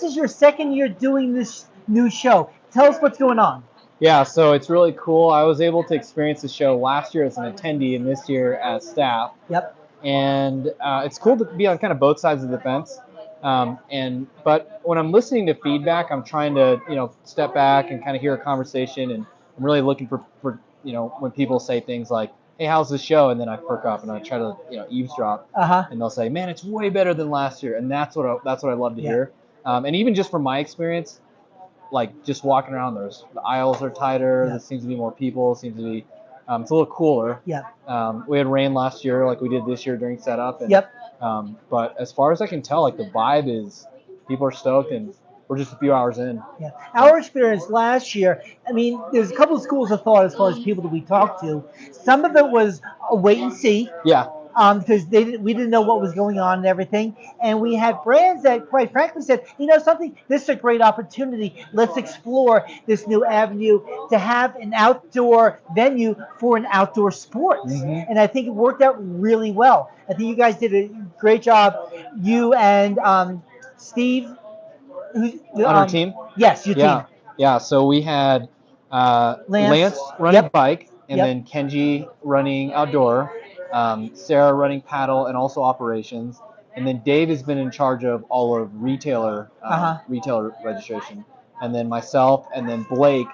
this is your second year doing this new show. Tell us what's going on. Yeah, so it's really cool. I was able to experience the show last year as an attendee and this year as staff. Yep. And it's cool to be on kind of both sides of the fence. But when I'm listening to feedback, I'm trying to step back and kind of hear a conversation, and I'm really looking for when people say things like, "Hey, how's the show?" and then I perk up and I try to eavesdrop, and they'll say, "Man, it's way better than last year," and that's what I love to hear. And even just from my experience, like just walking around, the aisles are tighter. There seems to be more people. It seems to be it's a little cooler. Yeah. We had rain last year, like we did this year during setup. And, Yep. But as far as I can tell, like the vibe is people are stoked, and we're just a few hours in. Yeah. Our experience last year, I mean, there's a couple of schools of thought as far as people that we talked to. Some of it was a wait and see. Yeah. Because we didn't know what was going on and everything. And we had brands that, quite frankly, said, something, this is a great opportunity. Let's explore this new avenue to have an outdoor venue for an outdoor sports. Mm-hmm. And I think it worked out really well. I think you guys did a great job. You and Steve. On our team? Yes, your team. Yeah, so we had Lance running bike, and then Kenji running outdoor, Sarah running paddle and also operations, and then Dave has been in charge of all of retailer registration, and then myself, and then Blake.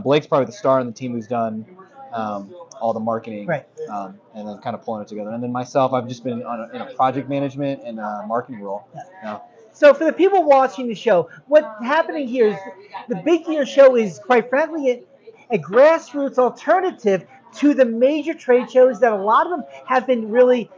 Blake's probably the star on the team who's done all the marketing, and then kind of pulling it together. And then myself, I've just been in a project management and marketing role. Yeah. So for the people watching the show, what's happening here is the Big Gear Show is, quite frankly, a grassroots alternative to the major trade shows that a lot of them have been really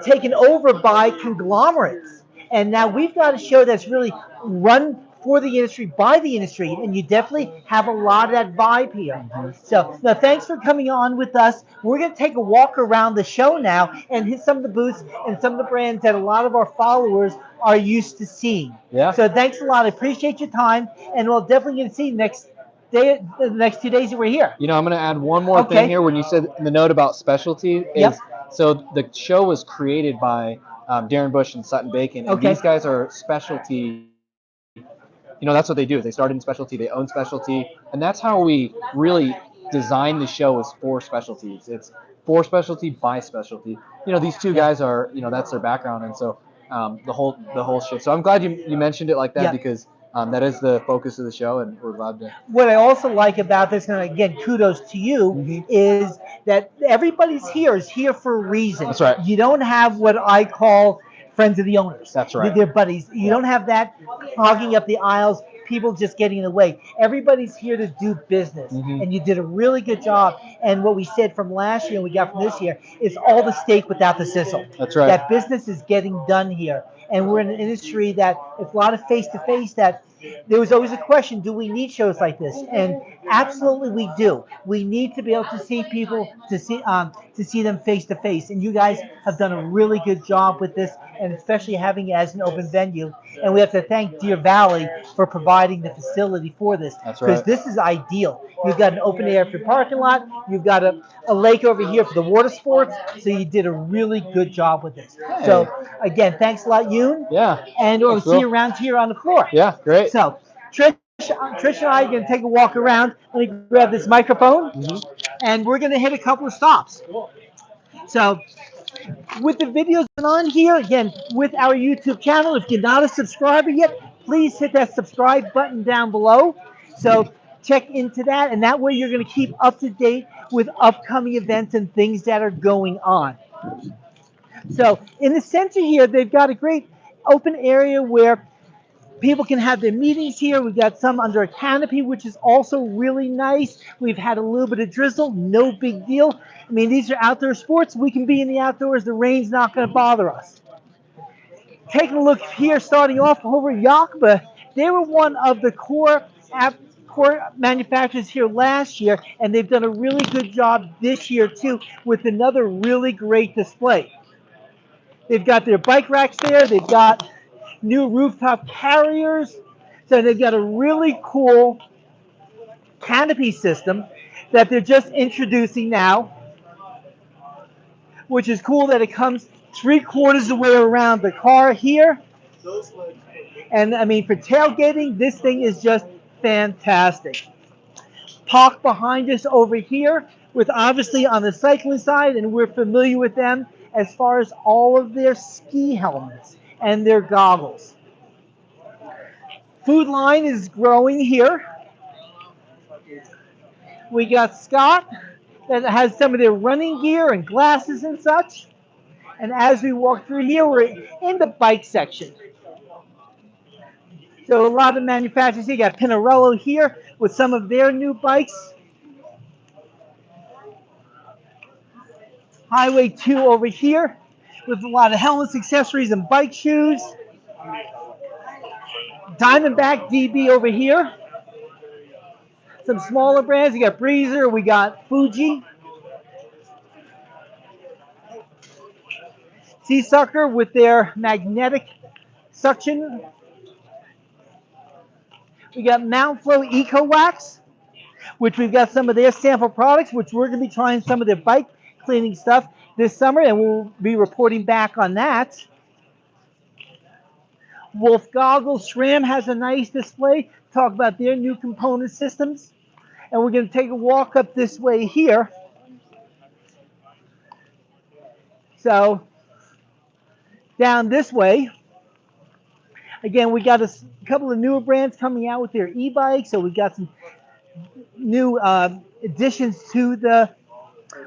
taken over by conglomerates. And now we've got a show that's really run for the industry, by the industry, and you definitely have a lot of that vibe here. Mm-hmm. So now thanks for coming on with us. We're going to take a walk around the show now and hit some of the booths and some of the brands that a lot of our followers are used to seeing. Yeah. So thanks a lot. I appreciate your time, and we'll definitely get to see you the next 2 days that we're here. I'm going to add one more thing here. When you said the note about specialty, so the show was created by Darren Bush and Sutton Bacon, and these guys are specialty. That's what they do. They started in specialty, they own specialty, and that's how we really design the show, is for specialties. It's for specialty by specialty. These two guys are, that's their background, and so the whole shift. So I'm glad you mentioned it like that, because that is the focus of the show, and we're glad to. What I also like about this, and again, kudos to you, is that everybody's here is here for a reason. That's right. You don't have what I call friends of the owners. That's right. They're buddies. You don't have that hogging up the aisles, people just getting in the way. Everybody's here to do business, and you did a really good job. And what we said from last year and we got from this year is all the steak without the sizzle. That's right. That business is getting done here. And we're in an industry that it's a lot of face-to-face that there was always a question, do we need shows like this? And absolutely we do. We need to be able to see people, to see them face to face. And you guys have done a really good job with this, and especially having it as an open venue. And we have to thank Deer Valley for providing the facility for this. That's right. Because this is ideal. You've got an open air for your parking lot. You've got a lake over here for the water sports. So you did a really good job with this. Hey. So again, thanks a lot, Yoon. Yeah. And we'll see you around here on the floor. Yeah, great. So Trish and I are going to take a walk around. Let me grab this microphone, and we're going to hit a couple of stops. So with the videos on here, again, with our YouTube channel, if you're not a subscriber yet, please hit that subscribe button down below. So check into that, and that way you're going to keep up to date with upcoming events and things that are going on. So in the center here, they've got a great open area where people can have their meetings here. We've got some under a canopy, which is also really nice. We've had a little bit of drizzle, no big deal. I mean, these are outdoor sports. We can be in the outdoors. The rain's not going to bother us. Taking a look here, starting off over Yakba, they were one of the core manufacturers here last year, and they've done a really good job this year too with another really great display. They've got their bike racks there. They've got new rooftop carriers. So they've got a really cool canopy system that they're just introducing now, which is cool that it comes 3/4 of the way around the car here. And I mean, for tailgating, this thing is just fantastic. Park behind us over here with obviously on the cycling side, and we're familiar with them as far as all of their ski helmets and their goggles. Food line is growing here. We got Scott that has some of their running gear and glasses and such. And as we walk through here, we're in the bike section. So a lot of manufacturers here. You got Pinarello here with some of their new bikes. Highway 2 over here with a lot of helmets, accessories, and bike shoes. Diamondback DB over here. Some smaller brands. We got Breezer. We got Fuji. Sea Sucker with their magnetic suction. We got Mount Flow Eco Wax, which we've got some of their sample products, which we're going to be trying some of their bike cleaning stuff this summer, and we'll be reporting back on that. Wolf Goggles, SRAM has a nice display. Talk about their new component systems. And we're going to take a walk up this way here. So, down this way, again, we got a couple of newer brands coming out with their e-bikes. So we've got some new additions to the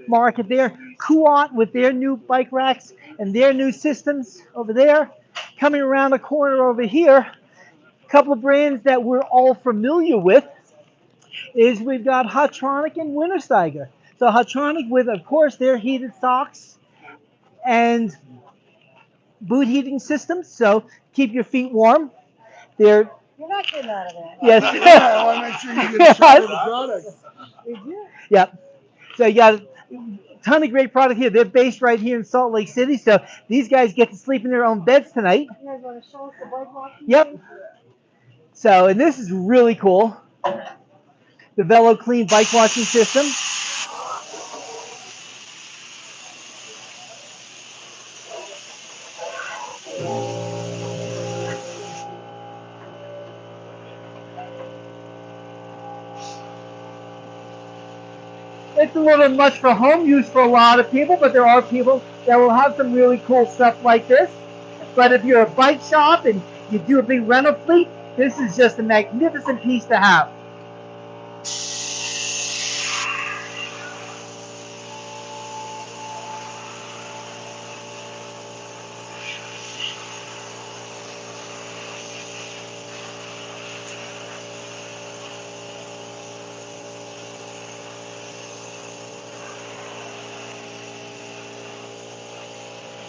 market there. Kuat with their new bike racks and their new systems over there. Coming around the corner over here, a couple of brands that we're all familiar with is we've got Hotronic and Wintersteiger. So Hotronic with, of course, their heated socks and boot heating systems. So keep your feet warm. You're not getting out of that. Yes. I want to make sure you get a shot of the product. Did you? Yep. So you got a ton of great product here. They're based right here in Salt Lake City. So these guys get to sleep in their own beds tonight. You guys want to show us the bike walking? Yep. So, and this is really cool. The Velo Clean bike washing system. It's a little much for home use for a lot of people, but there are people that will have some really cool stuff like this. But if you're a bike shop and you do a big rental fleet, this is just a magnificent piece to have.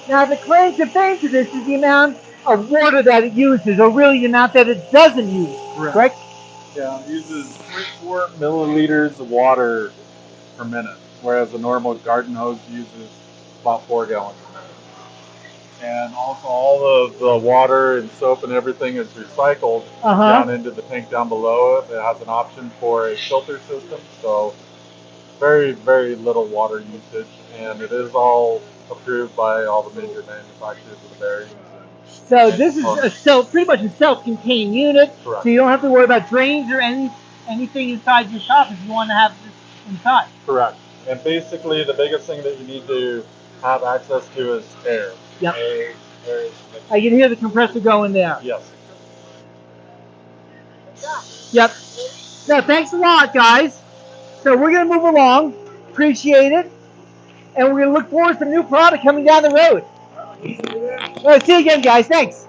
Now, the claim to fame to this is the amount of water that it uses, or really the amount that it doesn't use, correct? Yeah, it uses 0.4 milliliters of water per minute, whereas a normal garden hose uses about 4 gallons per minute. And also all of the water and soap and everything is recycled down into the tank down below it. It has an option for a filter system, so very, very little water usage, and it is all approved by all the major manufacturers of the bearings. So this is pretty much a self-contained unit. Correct. So you don't have to worry about drains or anything inside your shop if you want to have this inside. Correct. And basically the biggest thing that you need to have access to is air. Yep. Air I can hear the compressor going there. Yes. Yep. No, thanks a lot, guys. So we're going to move along. Appreciate it. And we're going to look forward to some new product coming down the road. All right, see you again, guys. Thanks.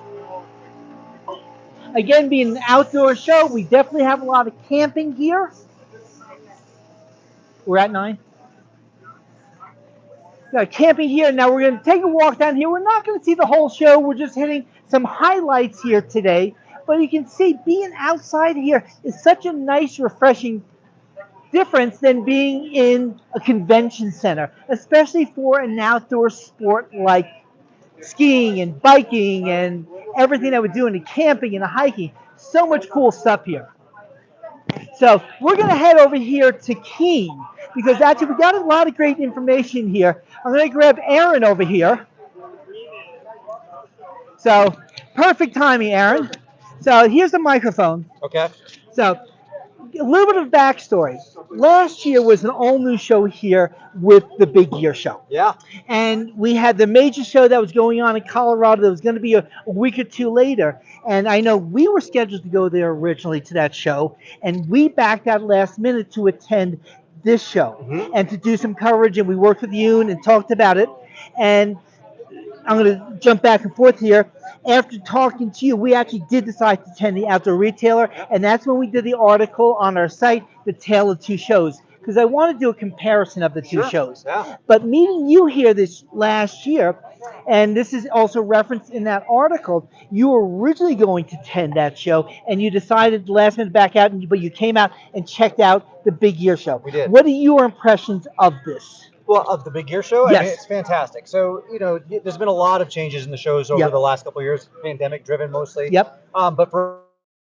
Again, being an outdoor show, we definitely have a lot of camping gear. We're at 9. Got camping gear. Now we're going to take a walk down here. We're not going to see the whole show. We're just hitting some highlights here today. But you can see being outside here is such a nice, refreshing difference than being in a convention center, especially for an outdoor sport like skiing and biking and everything that we're doing, the camping and the hiking. So much cool stuff here. So we're going to head over here to Keene because actually we got a lot of great information here. I'm going to grab Aaron over here. So perfect timing, Aaron. So here's the microphone. Okay. So a little bit of backstory. Last year was an all-new show here with the Big Gear Show. Yeah. And we had the major show that was going on in Colorado that was going to be a week or two later. And I know we were scheduled to go there originally to that show, and we backed out last minute to attend this show and to do some coverage. And we worked with Yoon and talked about it. And I'm going to jump back and forth here. After talking to you, we actually did decide to attend the Outdoor Retailer, and that's when we did the article on our site, The Tale of Two Shows, because I want to do a comparison of the two shows. Yeah. But meeting you here this last year, and this is also referenced in that article, you were originally going to attend that show, and you decided last minute back out, but you came out and checked out the Big Year Show. We did. What are your impressions of this? Well, of the Big Gear Show, Yes. I mean, it's fantastic. So, there's been a lot of changes in the shows over Yep. the last couple of years, pandemic driven mostly. Yep. But for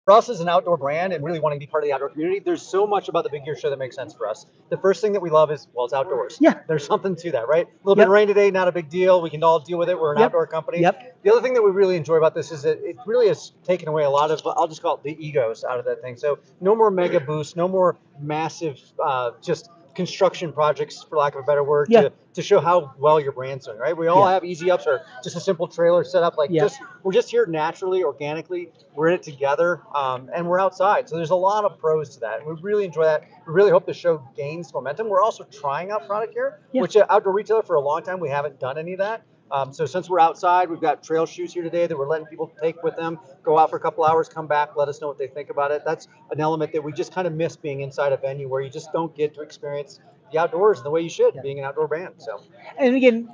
us as an outdoor brand and really wanting to be part of the outdoor community, there's so much about the Big Gear Show that makes sense for us. The first thing that we love is, well, it's outdoors. Yeah. There's something to that, right? A little bit of rain today, not a big deal. We can all deal with it. We're an outdoor company. Yep. The other thing that we really enjoy about this is that it really has taken away a lot of, I'll just call it the egos out of that thing. So no more mega boosts, no more massive, just construction projects, for lack of a better word, to show how well your brand's doing, right? We all have easy ups or just a simple trailer set up, we're just here naturally, organically, we're in it together, and we're outside. So there's a lot of pros to that, and we really enjoy that. We really hope the show gains momentum. We're also trying out product here, which Outdoor Retailer, for a long time, we haven't done any of that. So since we're outside, we've got trail shoes here today that we're letting people take with them, go out for a couple hours, come back, let us know what they think about it. That's an element that we just kind of miss being inside a venue where you just don't get to experience the outdoors the way you should, being an outdoor band. So, and again,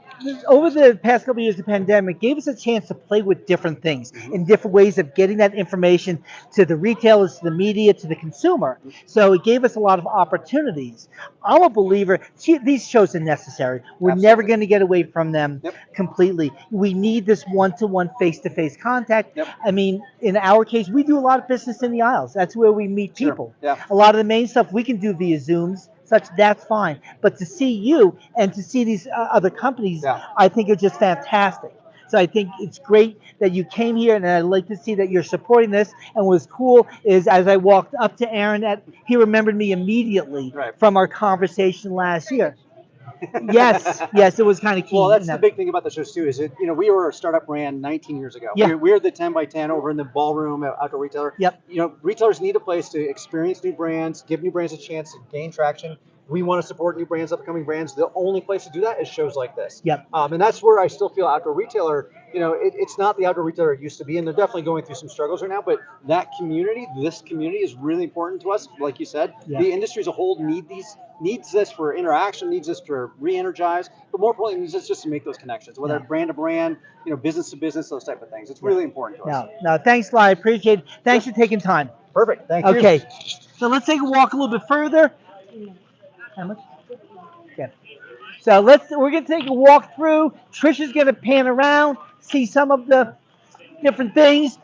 over the past couple of years, the pandemic gave us a chance to play with different things in different ways of getting that information to the retailers, to the media, to the consumer. So it gave us a lot of opportunities. I'm a believer, these shows are necessary. We're never going to get away from them completely. We need this one-to-one, face-to-face contact. I mean, in our case, we do a lot of business in the aisles. That's where we meet people. A lot of the main stuff we can do via Zooms. That's fine. But to see you and to see these other companies, I think are just fantastic. So I think it's great that you came here, and I'd like to see that you're supporting this. And what's cool is, as I walked up to Aaron, that he remembered me immediately from our conversation last year. Yes, it was kind of key. Well, that's the big thing about the shows too. Is it, we were a startup brand 19 years ago. Yeah. We're the 10 by 10 over in the ballroom at Outdoor Retailer. Yep. Retailers need a place to experience new brands, give new brands a chance to gain traction. We want to support new brands, upcoming brands. The only place to do that is shows like this. Yep. And that's where I still feel Outdoor Retailer, it's not the Outdoor Retailer it used to be, and they're definitely going through some struggles right now, but that community, this community is really important to us. Like you said, the industry as a whole needs this for interaction, needs this for re-energize, but more importantly, needs this just to make those connections, whether brand to brand, business to business, those type of things. It's really important to us. No, thanks, Sly. I appreciate it. Thanks for taking time. Perfect. Thank you. Okay, so let's take a walk a little bit further. How much? Yeah. So we're gonna take a walk through. Trisha's gonna pan around, see some of the different things.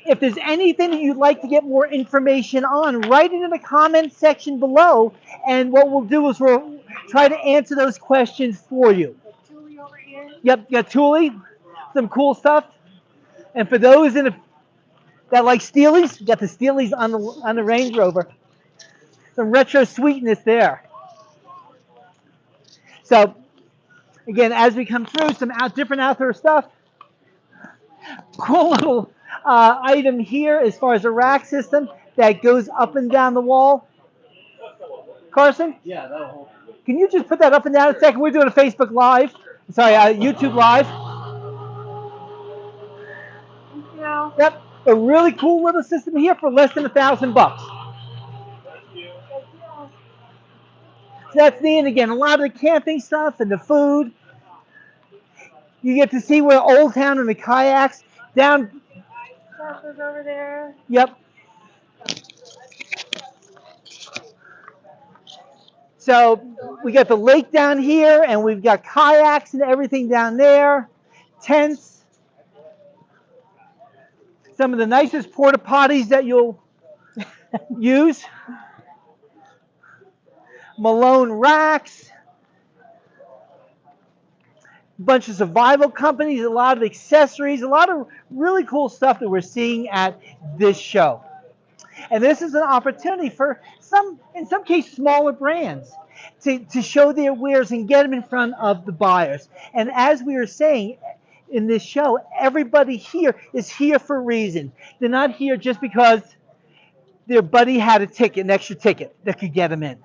If there's anything that you'd like to get more information on, write it in the comment section below. And what we'll do is we'll try to answer those questions for you. Julie over here. Yep, got Thule, some cool stuff. And for those that like Steelies, we got the Steelies on the Range Rover. Some retro sweetness there. So, again, as we come through, some different outdoor stuff. Cool little item here as far as a rack system that goes up and down the wall. Carson? Yeah, that'll hold. Can you just put that up and down a second? We're doing a Facebook Live. Sorry, YouTube Live. Thank you. Yep, a really cool little system here for less than $1,000. So that's the end. Again, a lot of the camping stuff and the food. You get to see where Old Town and the kayaks down. Stuff is over there. Yep. So we got the lake down here, and we've got kayaks and everything down there. Tents. Some of the nicest porta potties that you'll use. Malone racks. bunch of survival companies, a lot of accessories, a lot of really cool stuff that we're seeing at this show. And this is an opportunity for some, in some cases, smaller brands to show their wares and get them in front of the buyers. And as we were saying in this show, everybody here is here for a reason. They're not here just because their buddy had a ticket, an extra ticket that could get them in.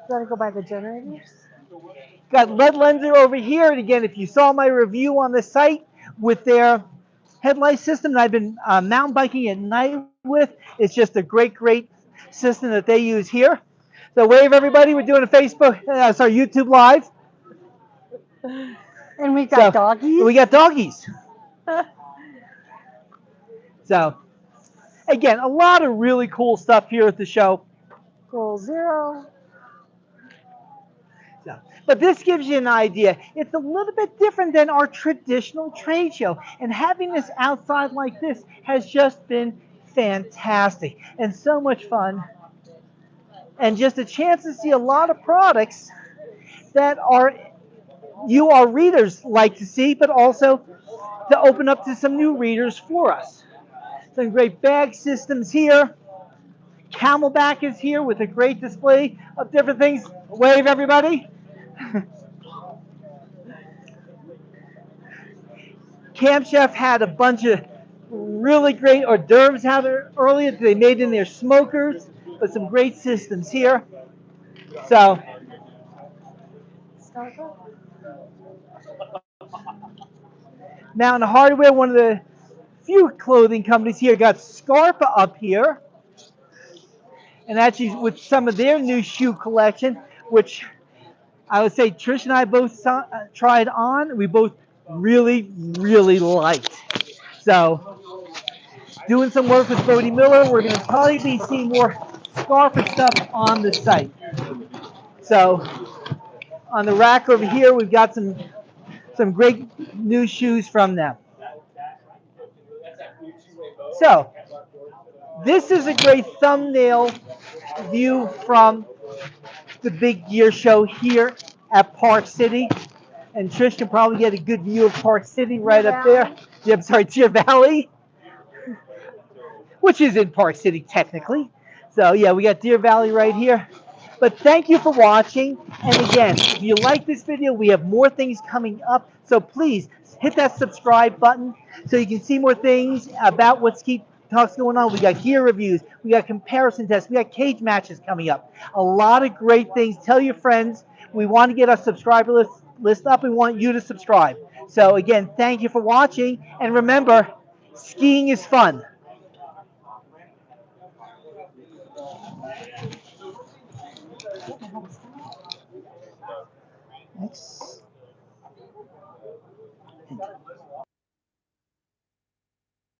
Gotta go by the generators. Got Lead Lenser over here, and again, if you saw my review on the site with their headlight system that I've been mountain biking at night with, it's just a great system that they use here. So wave everybody, we're doing a YouTube Live. And we got So, doggies. we got doggies. So, again, a lot of really cool stuff here at the show. Goal 0. So, but this gives you an idea. It's a little bit different than our traditional trade show. And having this outside like this has just been fantastic and so much fun. And just a chance to see a lot of products that our readers like to see, but also to open up to some new readers for us. Some great bag systems here. Camelback is here with a great display of different things. Wave, everybody. Camp Chef had a bunch of really great hors d'oeuvres out there earlier that they made in their smokers, but some great systems here. So, Mountain Hardware, one of the few clothing companies here, got Scarpa up here. And actually with some of their new shoe collection, which I would say Trish and I both tried on, we both really liked. So, doing some work with Bodie Miller, we're going to probably be seeing more Scarpa stuff on the site. So, on the rack over here, we've got some great new shoes from them. So, this is a great thumbnail view from the big gear show here at Park City. And Trish can probably get a good view of Park City right up there. Yeah, I'm sorry, Deer Valley, which is in Park City technically. So yeah, we got Deer Valley right here. But thank you for watching. And again, if you like this video, we have more things coming up. So please hit that subscribe button so you can see more things about what's talks going on. We got gear reviews, we got comparison tests, we got cage matches coming up. A lot of great things. Tell your friends. We want to get our subscriber list up. We want you to subscribe. So again, thank you for watching. And remember, skiing is fun. Next.